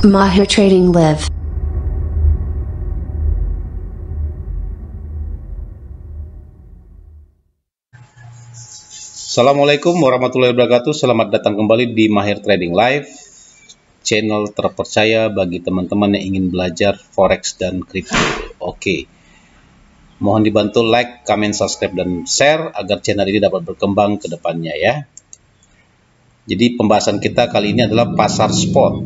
Mahir Trading Live. Assalamualaikum warahmatullahi wabarakatuh. Selamat datang kembali di Mahir Trading Live, channel terpercaya bagi teman-teman yang ingin belajar forex dan kripto. Oke, mohon dibantu like, comment, subscribe, dan share agar channel ini dapat berkembang ke depannya ya. Jadi pembahasan kita kali ini adalah pasar spot.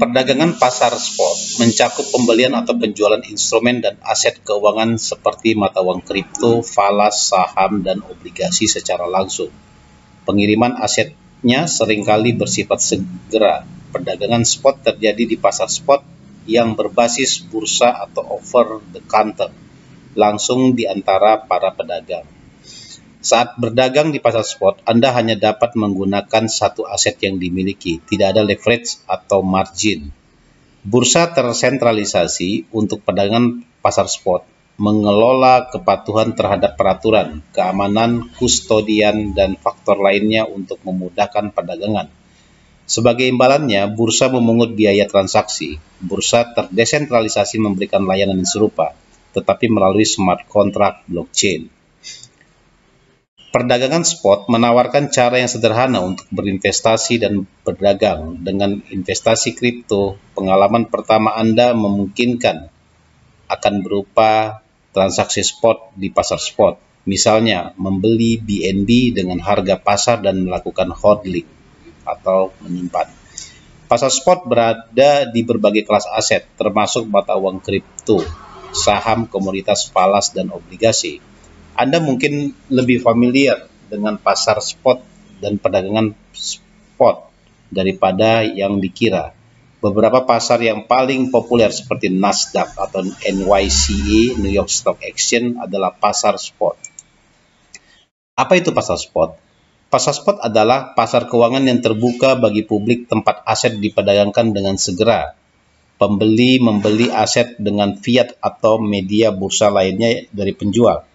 Perdagangan pasar spot mencakup pembelian atau penjualan instrumen dan aset keuangan seperti mata uang kripto, falas, saham, dan obligasi secara langsung. Pengiriman asetnya seringkali bersifat segera. Perdagangan spot terjadi di pasar spot yang berbasis bursa atau over the counter, langsung di antara para pedagang. Saat berdagang di pasar spot, Anda hanya dapat menggunakan satu aset yang dimiliki, tidak ada leverage atau margin. Bursa tersentralisasi untuk perdagangan pasar spot mengelola kepatuhan terhadap peraturan, keamanan, kustodian, dan faktor lainnya untuk memudahkan perdagangan. Sebagai imbalannya, bursa memungut biaya transaksi. Bursa terdesentralisasi memberikan layanan yang serupa, tetapi melalui smart contract blockchain. Perdagangan spot menawarkan cara yang sederhana untuk berinvestasi dan berdagang. Dengan investasi kripto, pengalaman pertama Anda memungkinkan akan berupa transaksi spot di pasar spot. Misalnya, membeli BNB dengan harga pasar dan melakukan hodling atau menyimpan. Pasar spot berada di berbagai kelas aset, termasuk mata uang kripto, saham, komoditas, falas, dan obligasi. Anda mungkin lebih familiar dengan pasar spot dan perdagangan spot daripada yang dikira. Beberapa pasar yang paling populer seperti Nasdaq atau NYSE, New York Stock Exchange, adalah pasar spot. Apa itu pasar spot? Pasar spot adalah pasar keuangan yang terbuka bagi publik tempat aset diperdagangkan dengan segera. Pembeli membeli aset dengan fiat atau media bursa lainnya dari penjual.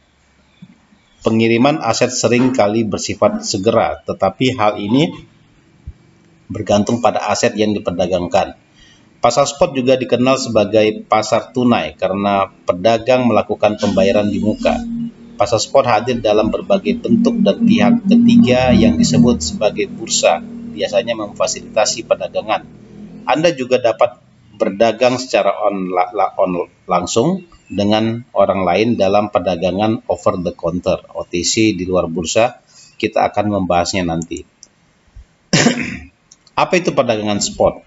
Pengiriman aset sering kali bersifat segera, tetapi hal ini bergantung pada aset yang diperdagangkan. Pasar spot juga dikenal sebagai pasar tunai karena pedagang melakukan pembayaran di muka. Pasar spot hadir dalam berbagai bentuk dan pihak ketiga yang disebut sebagai bursa, biasanya memfasilitasi perdagangan. Anda juga dapat berdagang secara langsung dengan orang lain dalam perdagangan over the counter OTC di luar bursa. Kita akan membahasnya nanti. Apa itu perdagangan spot?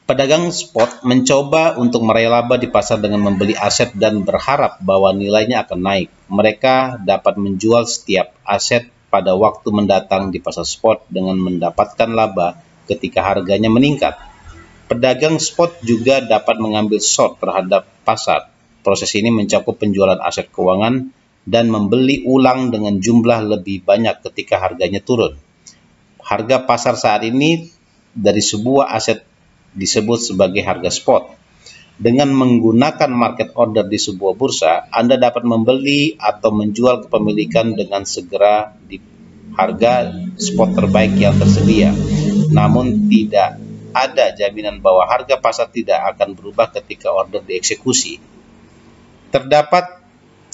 Pedagang spot mencoba untuk meraih laba di pasar dengan membeli aset dan berharap bahwa nilainya akan naik. Mereka dapat menjual setiap aset pada waktu mendatang di pasar spot dengan mendapatkan laba ketika harganya meningkat. Pedagang spot juga dapat mengambil short terhadap pasar. Proses ini mencakup penjualan aset keuangan dan membeli ulang dengan jumlah lebih banyak ketika harganya turun. Harga pasar saat ini dari sebuah aset disebut sebagai harga spot. Dengan menggunakan market order di sebuah bursa, Anda dapat membeli atau menjual kepemilikan dengan segera di harga spot terbaik yang tersedia. Namun tidak ada jaminan bahwa harga pasar tidak akan berubah ketika order dieksekusi. Terdapat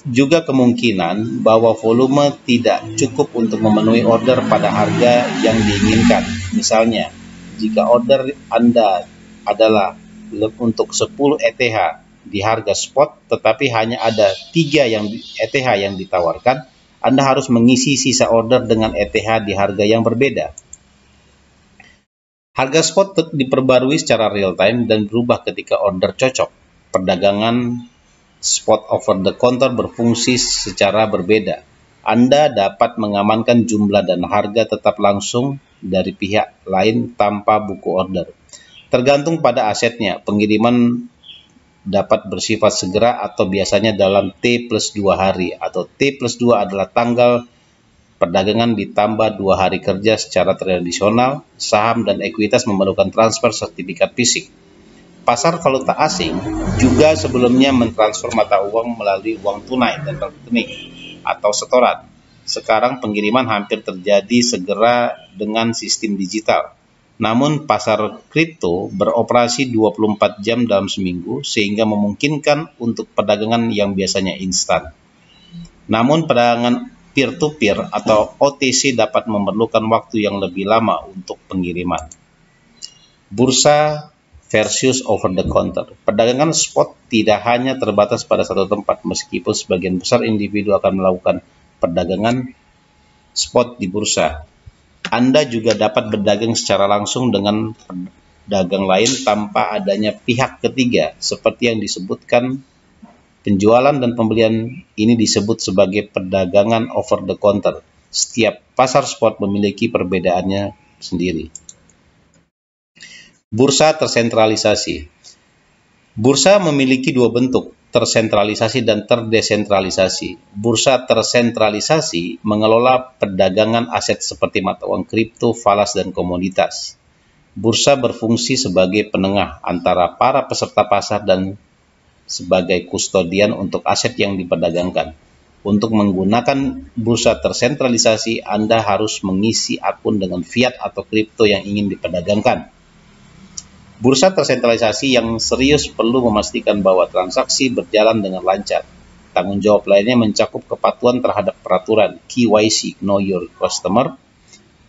juga kemungkinan bahwa volume tidak cukup untuk memenuhi order pada harga yang diinginkan. Misalnya, jika order Anda adalah untuk 10 ETH di harga spot, tetapi hanya ada 3 ETH yang ditawarkan, Anda harus mengisi sisa order dengan ETH di harga yang berbeda. Harga spot diperbarui secara real time dan berubah ketika order cocok. Perdagangan spot over the counter berfungsi secara berbeda. Anda dapat mengamankan jumlah dan harga tetap langsung dari pihak lain tanpa buku order. Tergantung pada asetnya, pengiriman dapat bersifat segera atau biasanya dalam T+2 hari, atau T+2 adalah tanggal perdagangan ditambah 2 hari kerja secara tradisional. Saham dan ekuitas memerlukan transfer sertifikat fisik. Pasar valuta asing juga sebelumnya mentransfer mata uang melalui uang tunai dan rekening atau setoran. Sekarang pengiriman hampir terjadi segera dengan sistem digital. Namun pasar kripto beroperasi 24 jam dalam seminggu sehingga memungkinkan untuk perdagangan yang biasanya instan. Namun perdagangan peer-to-peer atau OTC dapat memerlukan waktu yang lebih lama untuk pengiriman. Bursa versus over the counter. Perdagangan spot tidak hanya terbatas pada satu tempat, meskipun sebagian besar individu akan melakukan perdagangan spot di bursa. Anda juga dapat berdagang secara langsung dengan pedagang lain tanpa adanya pihak ketiga, seperti yang disebutkan. Penjualan dan pembelian ini disebut sebagai perdagangan over the counter. Setiap pasar spot memiliki perbedaannya sendiri. Bursa tersentralisasi. Bursa memiliki dua bentuk, tersentralisasi dan terdesentralisasi. Bursa tersentralisasi mengelola perdagangan aset seperti mata uang kripto, falas, dan komoditas. Bursa berfungsi sebagai penengah antara para peserta pasar dan sebagai kustodian untuk aset yang diperdagangkan. Untuk menggunakan bursa tersentralisasi, Anda harus mengisi akun dengan fiat atau kripto yang ingin diperdagangkan. Bursa tersentralisasi yang serius perlu memastikan bahwa transaksi berjalan dengan lancar. Tanggung jawab lainnya mencakup kepatuhan terhadap peraturan KYC, Know Your Customer,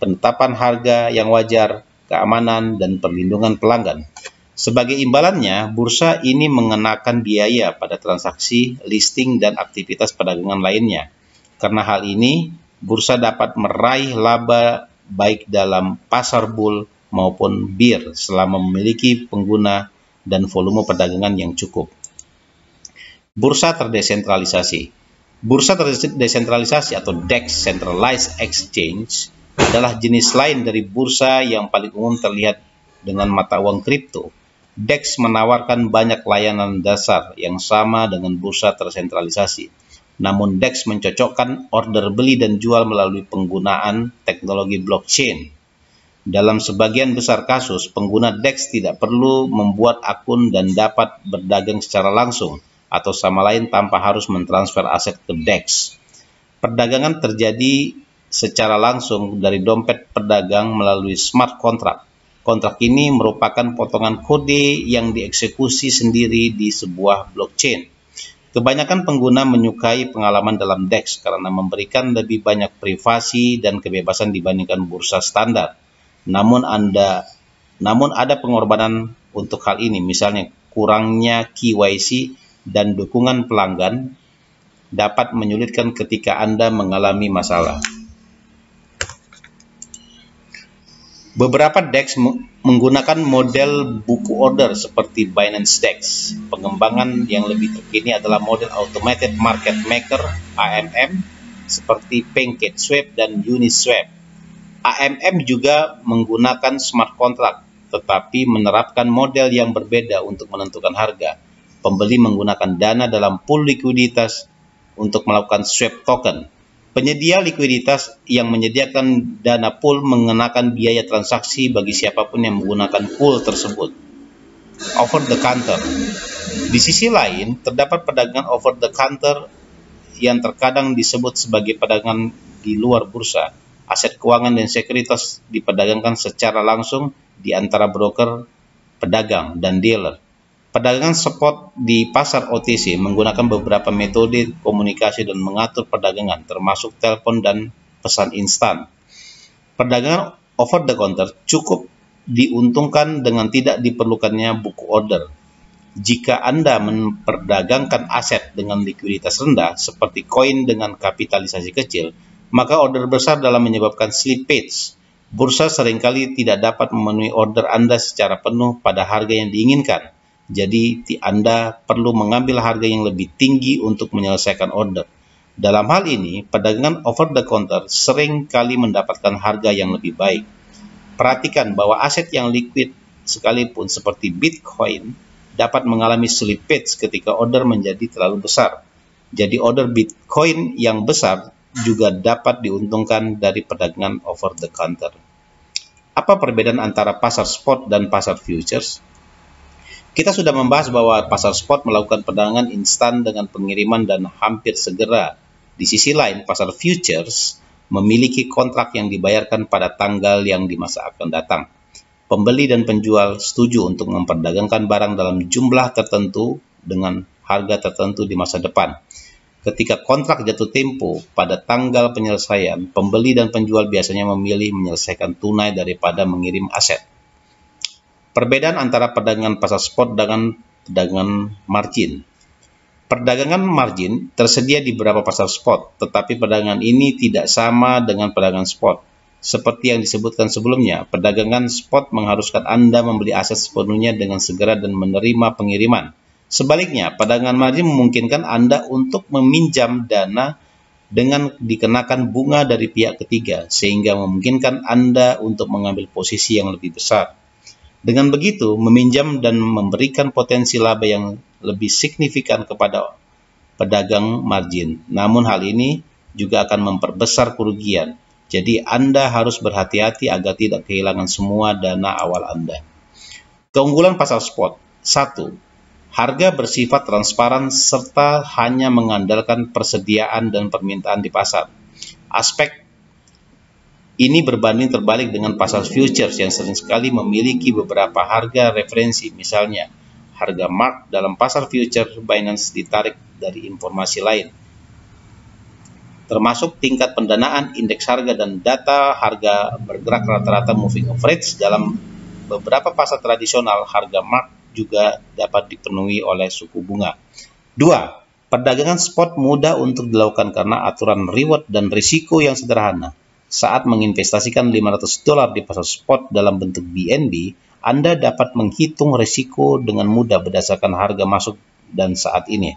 penetapan harga yang wajar, keamanan, dan perlindungan pelanggan. Sebagai imbalannya, bursa ini mengenakan biaya pada transaksi, listing, dan aktivitas perdagangan lainnya. Karena hal ini, bursa dapat meraih laba baik dalam pasar bull maupun bear selama memiliki pengguna dan volume perdagangan yang cukup. Bursa terdesentralisasi. Bursa terdesentralisasi atau Decentralized Exchange adalah jenis lain dari bursa yang paling umum terlihat dengan mata uang kripto. DEX menawarkan banyak layanan dasar yang sama dengan bursa tersentralisasi. Namun DEX mencocokkan order beli dan jual melalui penggunaan teknologi blockchain. Dalam sebagian besar kasus, pengguna DEX tidak perlu membuat akun dan dapat berdagang secara langsung atau sama lain tanpa harus mentransfer aset ke DEX. Perdagangan terjadi secara langsung dari dompet pedagang melalui smart contract. Kontrak ini merupakan potongan kode yang dieksekusi sendiri di sebuah blockchain. Kebanyakan pengguna menyukai pengalaman dalam DEX karena memberikan lebih banyak privasi dan kebebasan dibandingkan bursa standar. Namun ada pengorbanan untuk hal ini, misalnya kurangnya KYC dan dukungan pelanggan dapat menyulitkan ketika Anda mengalami masalah. Beberapa DEX menggunakan model buku order seperti Binance DEX. Pengembangan yang lebih terkini adalah model Automated Market Maker (AMM) seperti PancakeSwap dan Uniswap. AMM juga menggunakan smart contract, tetapi menerapkan model yang berbeda untuk menentukan harga. Pembeli menggunakan dana dalam pool likuiditas untuk melakukan swap token. Penyedia likuiditas yang menyediakan dana pool mengenakan biaya transaksi bagi siapapun yang menggunakan pool tersebut. Over the counter. Di sisi lain, terdapat perdagangan over the counter yang terkadang disebut sebagai perdagangan di luar bursa. Aset keuangan dan sekuritas diperdagangkan secara langsung di antara broker, pedagang, dan dealer. Perdagangan spot di pasar OTC menggunakan beberapa metode komunikasi dan mengatur perdagangan, termasuk telepon dan pesan instan. Perdagangan over the counter cukup diuntungkan dengan tidak diperlukannya buku order. Jika Anda memperdagangkan aset dengan likuiditas rendah, seperti koin dengan kapitalisasi kecil, maka order besar dalam menyebabkan slippage. Bursa seringkali tidak dapat memenuhi order Anda secara penuh pada harga yang diinginkan. Jadi, Anda perlu mengambil harga yang lebih tinggi untuk menyelesaikan order. Dalam hal ini, perdagangan over the counter sering kali mendapatkan harga yang lebih baik. Perhatikan bahwa aset yang liquid sekalipun seperti Bitcoin dapat mengalami slippage ketika order menjadi terlalu besar. Jadi order Bitcoin yang besar juga dapat diuntungkan dari perdagangan over the counter. Apa perbedaan antara pasar spot dan pasar futures? Kita sudah membahas bahwa pasar spot melakukan perdagangan instan dengan pengiriman dan hampir segera Di sisi lain, pasar futures memiliki kontrak yang dibayarkan pada tanggal yang di masa akan datang. Pembeli dan penjual setuju untuk memperdagangkan barang dalam jumlah tertentu dengan harga tertentu di masa depan. Ketika kontrak jatuh tempo pada tanggal penyelesaian, pembeli dan penjual biasanya memilih menyelesaikan tunai daripada mengirim aset. Perbedaan antara perdagangan pasar spot dengan perdagangan margin. Perdagangan margin tersedia di beberapa pasar spot, tetapi perdagangan ini tidak sama dengan perdagangan spot. Seperti yang disebutkan sebelumnya, perdagangan spot mengharuskan Anda membeli aset sepenuhnya dengan segera dan menerima pengiriman. Sebaliknya, perdagangan margin memungkinkan Anda untuk meminjam dana dengan dikenakan bunga dari pihak ketiga, sehingga memungkinkan Anda untuk mengambil posisi yang lebih besar. Dengan begitu, meminjam dan memberikan potensi laba yang lebih signifikan kepada pedagang margin. Namun hal ini juga akan memperbesar kerugian. Jadi Anda harus berhati-hati agar tidak kehilangan semua dana awal Anda. Keunggulan pasar spot. 1. Harga bersifat transparan serta hanya mengandalkan persediaan dan permintaan di pasar. Aspek ini berbanding terbalik dengan pasar futures yang sering sekali memiliki beberapa harga referensi, misalnya harga mark dalam pasar futures Binance ditarik dari informasi lain, termasuk tingkat pendanaan, indeks harga, dan data harga bergerak rata-rata moving average. Dalam beberapa pasar tradisional, harga mark juga dapat dipenuhi oleh suku bunga. 2. Perdagangan spot mudah untuk dilakukan karena aturan reward dan risiko yang sederhana. Saat menginvestasikan $500 di pasar spot dalam bentuk BNB, Anda dapat menghitung risiko dengan mudah berdasarkan harga masuk dan saat ini.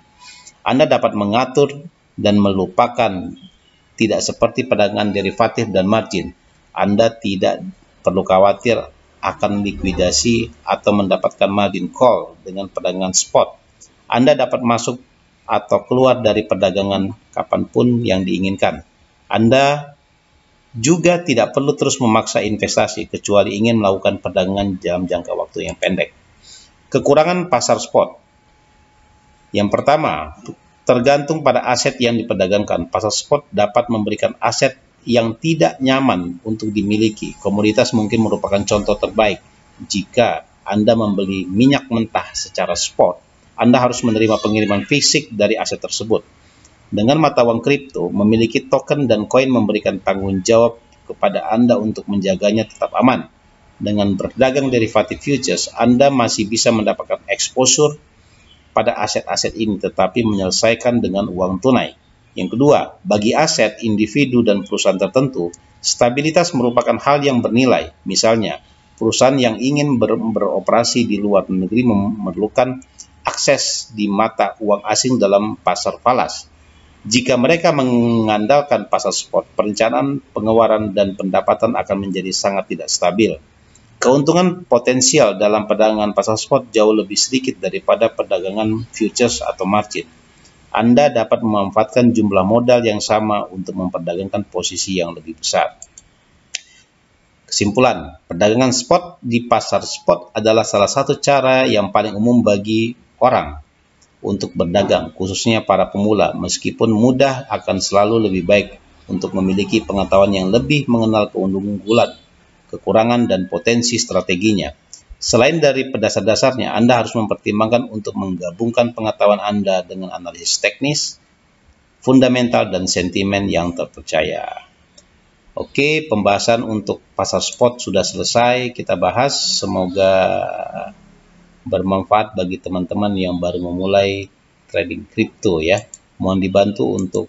Anda dapat mengatur dan melupakan, tidak seperti perdagangan derivatif dan margin. Anda tidak perlu khawatir akan likuidasi atau mendapatkan margin call dengan perdagangan spot. Anda dapat masuk atau keluar dari perdagangan kapanpun yang diinginkan. Anda juga tidak perlu terus memaksa investasi kecuali ingin melakukan perdagangan dalam jangka waktu yang pendek. Kekurangan pasar spot. Yang pertama, tergantung pada aset yang diperdagangkan. Pasar spot dapat memberikan aset yang tidak nyaman untuk dimiliki. Komoditas mungkin merupakan contoh terbaik. Jika Anda membeli minyak mentah secara spot, Anda harus menerima pengiriman fisik dari aset tersebut. Dengan mata uang kripto, memiliki token dan koin memberikan tanggung jawab kepada Anda untuk menjaganya tetap aman. Dengan berdagang derivatif futures, Anda masih bisa mendapatkan exposure pada aset-aset ini, tetapi menyelesaikan dengan uang tunai. Yang kedua, bagi aset, individu, dan perusahaan tertentu, stabilitas merupakan hal yang bernilai. Misalnya, perusahaan yang ingin beroperasi di luar negeri memerlukan akses di mata uang asing dalam pasar falas. Jika mereka mengandalkan pasar spot, perencanaan, pengeluaran, dan pendapatan akan menjadi sangat tidak stabil. Keuntungan potensial dalam perdagangan pasar spot jauh lebih sedikit daripada perdagangan futures atau margin. Anda dapat memanfaatkan jumlah modal yang sama untuk memperdagangkan posisi yang lebih besar. Kesimpulan, perdagangan spot di pasar spot adalah salah satu cara yang paling umum bagi orang untuk berdagang, khususnya para pemula. Meskipun mudah, akan selalu lebih baik untuk memiliki pengetahuan yang lebih mengenal keunggulan, kekurangan, dan potensi strateginya. Selain dari dasar-dasarnya, Anda harus mempertimbangkan untuk menggabungkan pengetahuan Anda dengan analisis teknis, fundamental, dan sentimen yang terpercaya. Oke, pembahasan untuk pasar spot sudah selesai kita bahas. Semoga bermanfaat bagi teman-teman yang baru memulai trading kripto ya. Mohon dibantu untuk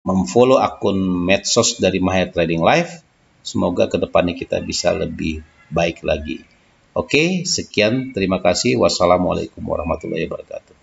memfollow akun medsos dari Mahir Trading Live. Semoga kedepannya kita bisa lebih baik lagi. Oke, sekian. Terima kasih. Wassalamualaikum warahmatullahi wabarakatuh.